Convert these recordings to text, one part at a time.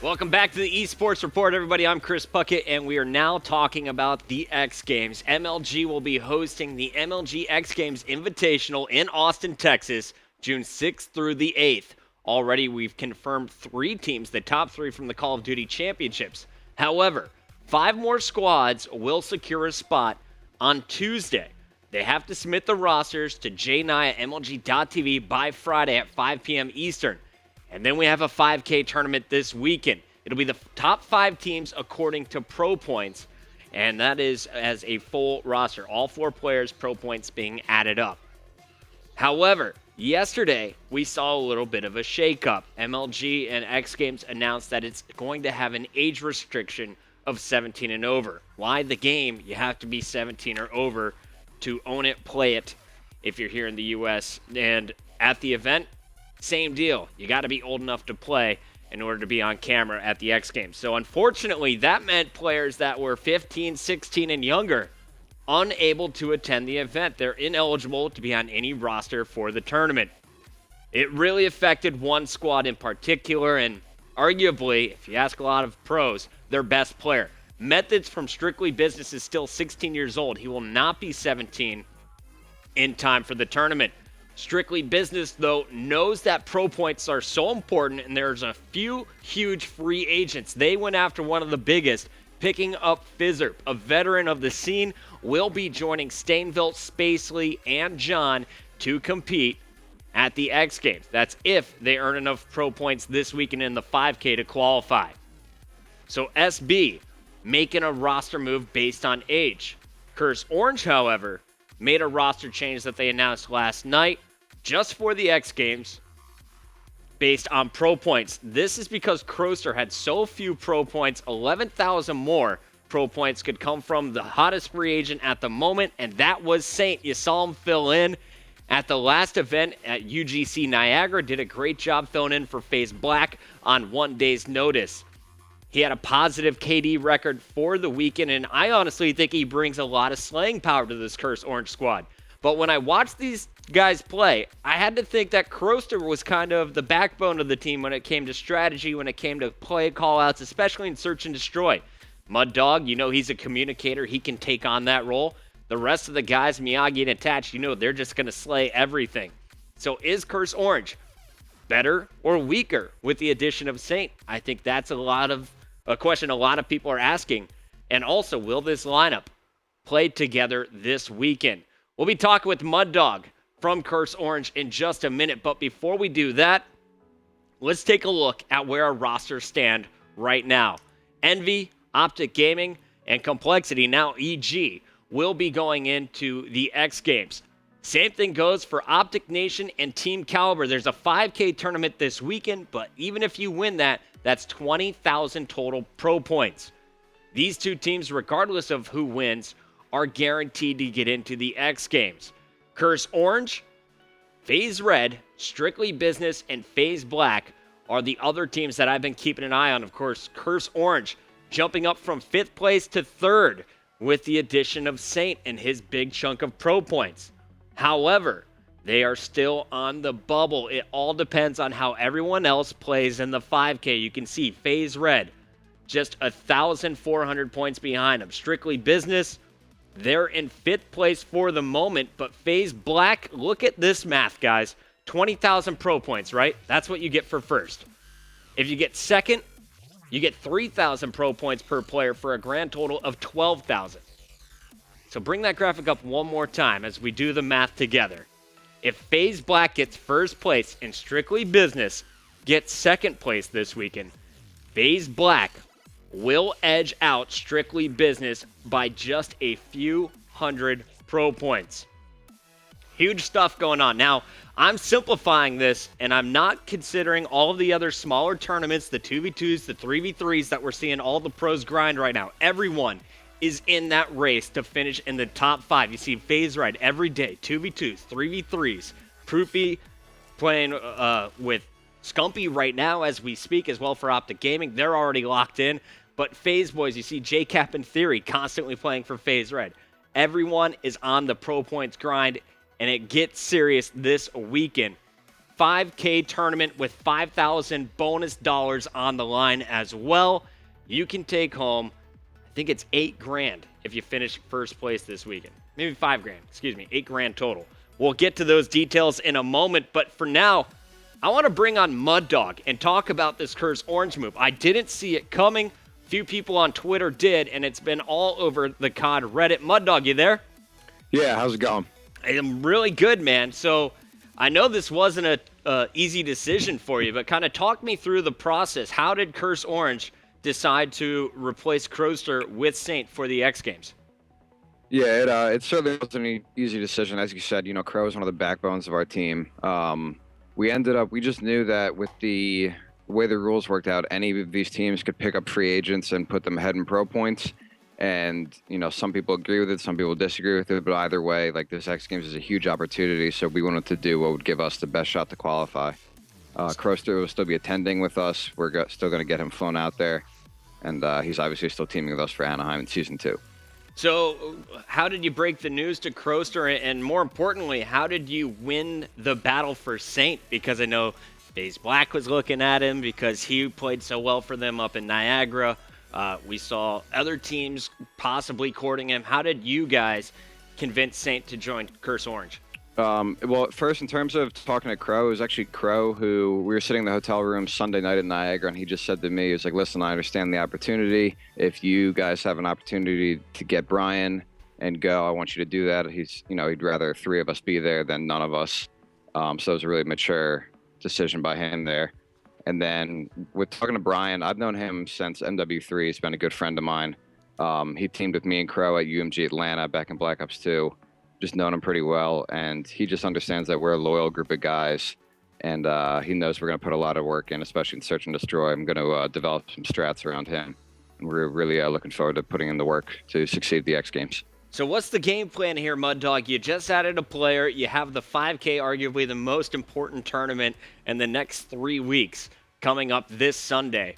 Welcome back to the eSports Report, everybody. I'm Chris Puckett, and we are now talking about the X Games. MLG will be hosting the MLG X Games Invitational in Austin, Texas, June 6th through the 8th. Already, we've confirmed 3 teams, the top 3 from the Call of Duty Championships. However, 5 more squads will secure a spot on Tuesday. They have to submit the rosters to j9 at MLG.tv by Friday at 5 p.m. Eastern. And then we have a 5K tournament this weekend. It'll be the top 5 teams according to Pro Points, and that is as a full roster. All 4 players' Pro Points being added up. However, yesterday we saw a little bit of a shakeup. MLG and X Games announced that it's going to have an age restriction of 17 and over. Why? The game, you have to be 17 or over to own it, play it if you're here in the U.S. And at the event, same deal. You got to be old enough to play in order to be on camera at the X Games. So unfortunately, that meant players that were 15, 16, and younger unable to attend the event. They're ineligible to be on any roster for the tournament. It really affected one squad in particular, and arguably, if you ask a lot of pros, their best player. Methods from Strictly Business is still 16 years old. He will not be 17 in time for the tournament. Strictly Business, though, knows that Pro Points are so important, and there's a few huge free agents. They went after one of the biggest, picking up Fizzerp, a veteran of the scene, will be joining Stainville, Spacely, and John to compete at the X Games. That's if they earn enough Pro Points this weekend in the 5K to qualify. So SB making a roster move based on age. Curse Orange, however, made a roster change that they announced last night just for the X Games based on Pro Points. This is because Kroster had so few Pro Points, 11,000 more Pro Points could come from the hottest free agent at the moment, and that was Saint. You saw him fill in at the last event at UGC Niagara, did a great job filling in for FaZe Black on 1 day's notice. He had a positive KD record for the weekend, and I honestly think he brings a lot of slaying power to this Curse Orange squad. But when I watched these guys play, I had to think that Kroster was kind of the backbone of the team when it came to strategy, when it came to play call-outs, especially in Search and Destroy. Muddawg, you know he's a communicator. He can take on that role. The rest of the guys, Miyagi and Attached, you know they're just going to slay everything. So is Curse Orange better or weaker with the addition of Saint? I think that's a question a lot of people are asking. And also, will this lineup play together this weekend? We'll be talking with Muddawg from Curse Orange in just a minute. But before we do that, let's take a look at where our rosters stand right now. Envy, Optic Gaming, and Complexity, now EG, will be going into the X Games. Same thing goes for Optic Nation and Team Caliber. There's a 5K tournament this weekend, but even if you win that, that's 20,000 total Pro Points. These two teams, regardless of who wins, are guaranteed to get into the X Games. Curse Orange, FaZe Red, Strictly Business, and FaZe Black are the other teams that I've been keeping an eye on. Of course, Curse Orange jumping up from 5th place to 3rd with the addition of Saint and his big chunk of Pro Points. However, they are still on the bubble. It all depends on how everyone else plays in the 5K. You can see FaZe Red just 1,400 points behind them. Strictly Business, they're in 5th place for the moment, but FaZe Black, look at this math, guys. 20,000 Pro Points, right? That's what you get for first. If you get second, you get 3,000 Pro Points per player for a grand total of 12,000. So bring that graphic up one more time as we do the math together. If FaZe Black gets first place and Strictly Business gets second place this weekend, FaZe Black will edge out Strictly Business by just a few hundred Pro Points. Huge stuff going on. Now, I'm simplifying this, and I'm not considering all of the other smaller tournaments, the 2v2s, the 3v3s that we're seeing all the pros grind right now. Everyone is in that race to finish in the top 5. You see FaZe Red every day, 2v2s, 3v3s. Proofy playing with Scumpy right now as we speak as well for Optic Gaming. They're already locked in. But FaZe boys, you see JCap and Theory constantly playing for FaZe Red. Everyone is on the Pro Points grind, and it gets serious this weekend. 5K tournament with 5,000 bonus dollars on the line as well. You can take home, I think it's $8,000 if you finish first place this weekend. Maybe $5,000, excuse me, $8,000 total. We'll get to those details in a moment, but for now, I want to bring on Muddawg and talk about this Curse Orange move. I didn't see it coming. Few people on Twitter did, and it's been all over the COD Reddit. Muddawg, you there? Yeah, how's it going? I'm really good, man. So I know this wasn't a easy decision for you, but kind of talk me through the process. How did Curse Orange decide to replace Crowster with Saint for the X Games? Yeah, it certainly wasn't an easy decision. As you said, Crow is one of the backbones of our team. We just knew that with the way the rules worked out, any of these teams could pick up free agents and put them ahead in pro points. And, some people agree with it, some people disagree with it, but either way, like, this X Games is a huge opportunity, so we wanted to do what would give us the best shot to qualify. Crowster will still be attending with us. We're still going to get him flown out there, and he's obviously still teaming with us for Anaheim in Season 2. So how did you break the news to Crowster, and more importantly, how did you win the battle for Saint? Because I know FaZe Black was looking at him because he played so well for them up in Niagara. We saw other teams possibly courting him. How did you guys convince Saint to join Curse Orange? Well, first, in terms of talking to Crow, it was actually Crow who we were sitting in the hotel room Sunday night in Niagara, and he just said to me, he was like, listen, I understand the opportunity. If you guys have an opportunity to get Brian and go, I want you to do that. He'd rather three of us be there than none of us. So it was a really mature decision by him there. And then with talking to Brian, I've known him since MW3. He's been a good friend of mine. He teamed with me and Crow at UMG Atlanta back in Black Ops 2. Just known him pretty well, and he just understands that we're a loyal group of guys, and he knows we're going to put a lot of work in, especially in Search and Destroy. I'm going to develop some strats around him, and we're really looking forward to putting in the work to succeed at the X Games. So what's the game plan here, Muddawg? You just added a player. You have the 5K, arguably the most important tournament in the next 3 weeks coming up this Sunday.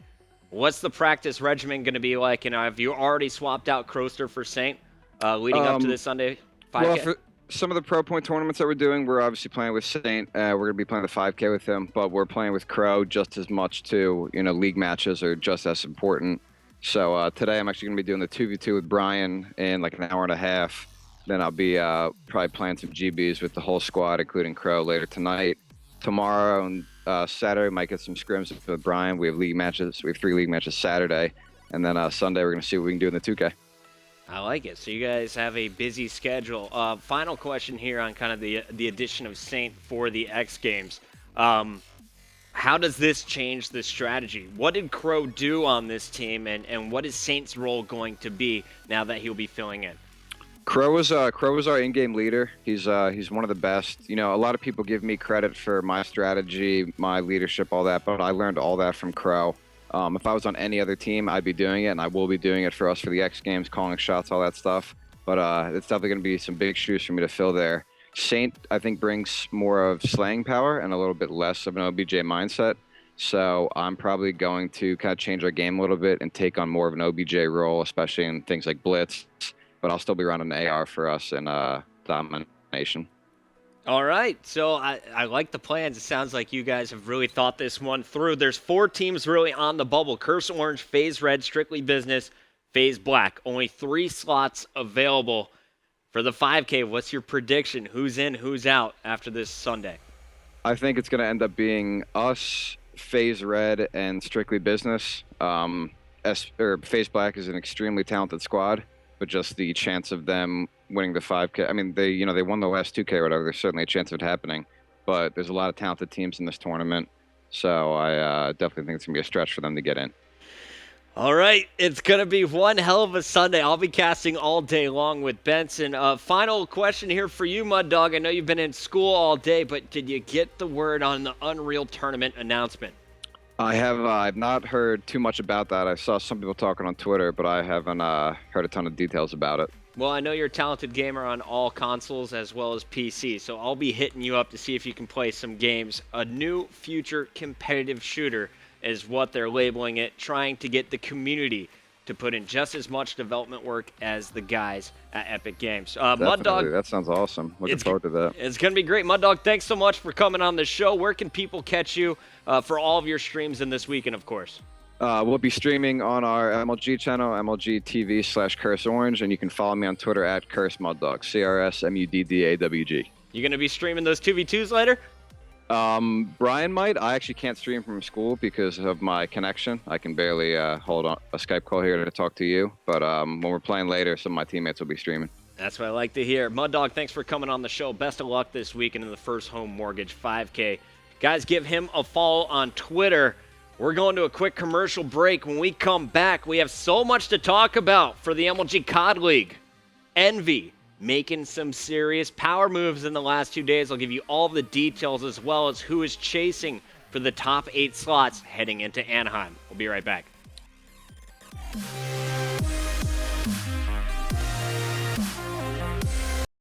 What's the practice regimen going to be like, and have you already swapped out Crowster for Saint leading up to this Sunday 5K? Well, for some of the pro point tournaments that we're doing, we're obviously playing with Saint. We're going to be playing the 5K with him, but we're playing with Crow just as much too. League matches are just as important. So today I'm actually going to be doing the 2v2 with Brian in like an hour and a half. Then I'll be probably playing some GBs with the whole squad, including Crow, later tonight. Tomorrow and Saturday, might get some scrims with Brian. We have league matches. We have 3 league matches Saturday. And then Sunday, we're going to see what we can do in the 2K. I like it. So you guys have a busy schedule. Final question here on kind of the addition of Saint for the X Games. How does this change the strategy? What did Crow do on this team, and what is Saint's role going to be now that he'll be filling in? Crow was our in-game leader. He's one of the best. A lot of people give me credit for my strategy, my leadership, all that, but I learned all that from Crow. If I was on any other team, I'd be doing it, and I will be doing it for us for the X Games, calling shots, all that stuff. But it's definitely going to be some big shoes for me to fill there. Saint, I think, brings more of slaying power and a little bit less of an OBJ mindset. So I'm probably going to kind of change our game a little bit and take on more of an OBJ role, especially in things like Blitz. But I'll still be running an AR for us in domination. All right, so I like the plans. It sounds like you guys have really thought this one through. There's 4 teams really on the bubble: Curse Orange, FaZe Red, Strictly Business, FaZe Black. Only 3 slots available for the 5K. What's your prediction? Who's in, who's out after this Sunday? I think it's going to end up being us, FaZe Red, and Strictly Business. FaZe Black is an extremely talented squad, but just the chance of them winning the 5K. I mean, they won the last 2K or whatever. There's certainly a chance of it happening, but there's a lot of talented teams in this tournament, so I definitely think it's going to be a stretch for them to get in. All right, it's going to be one hell of a Sunday. I'll be casting all day long with Benson. Final question here for you, Muddawg. I know you've been in school all day, but did you get the word on the Unreal Tournament announcement? I have. I've not heard too much about that. I saw some people talking on Twitter, but I haven't heard a ton of details about it. Well, I know you're a talented gamer on all consoles as well as PC, so I'll be hitting you up to see if you can play some games. A new future competitive shooter is what they're labeling it, trying to get the community to put in just as much development work as the guys at Epic Games. Definitely. Muddawg, That sounds awesome. Looking forward to that. it's going to be great. Muddawg, thanks so much for coming on the show. Where can people catch you for all of your streams in this weekend, of course? We'll be streaming on our MLG channel, MLG TV/CurseOrange, and you can follow me on Twitter at CurseMuddawg, CRSMUDDAWG. You going to be streaming those 2v2s later? Brian might. I actually can't stream from school because of my connection. I can barely hold on a Skype call here to talk to you. But when we're playing later, some of my teammates will be streaming. That's what I like to hear. Muddawg, thanks for coming on the show. Best of luck this weekend in the First Home Mortgage 5K. Guys, give him a follow on Twitter. We're going to a quick commercial break. When we come back, we have so much to talk about for the MLG COD League. Envy making some serious power moves in the last 2 days. I'll give you all the details as well as who is chasing for the top 8 slots heading into Anaheim. We'll be right back.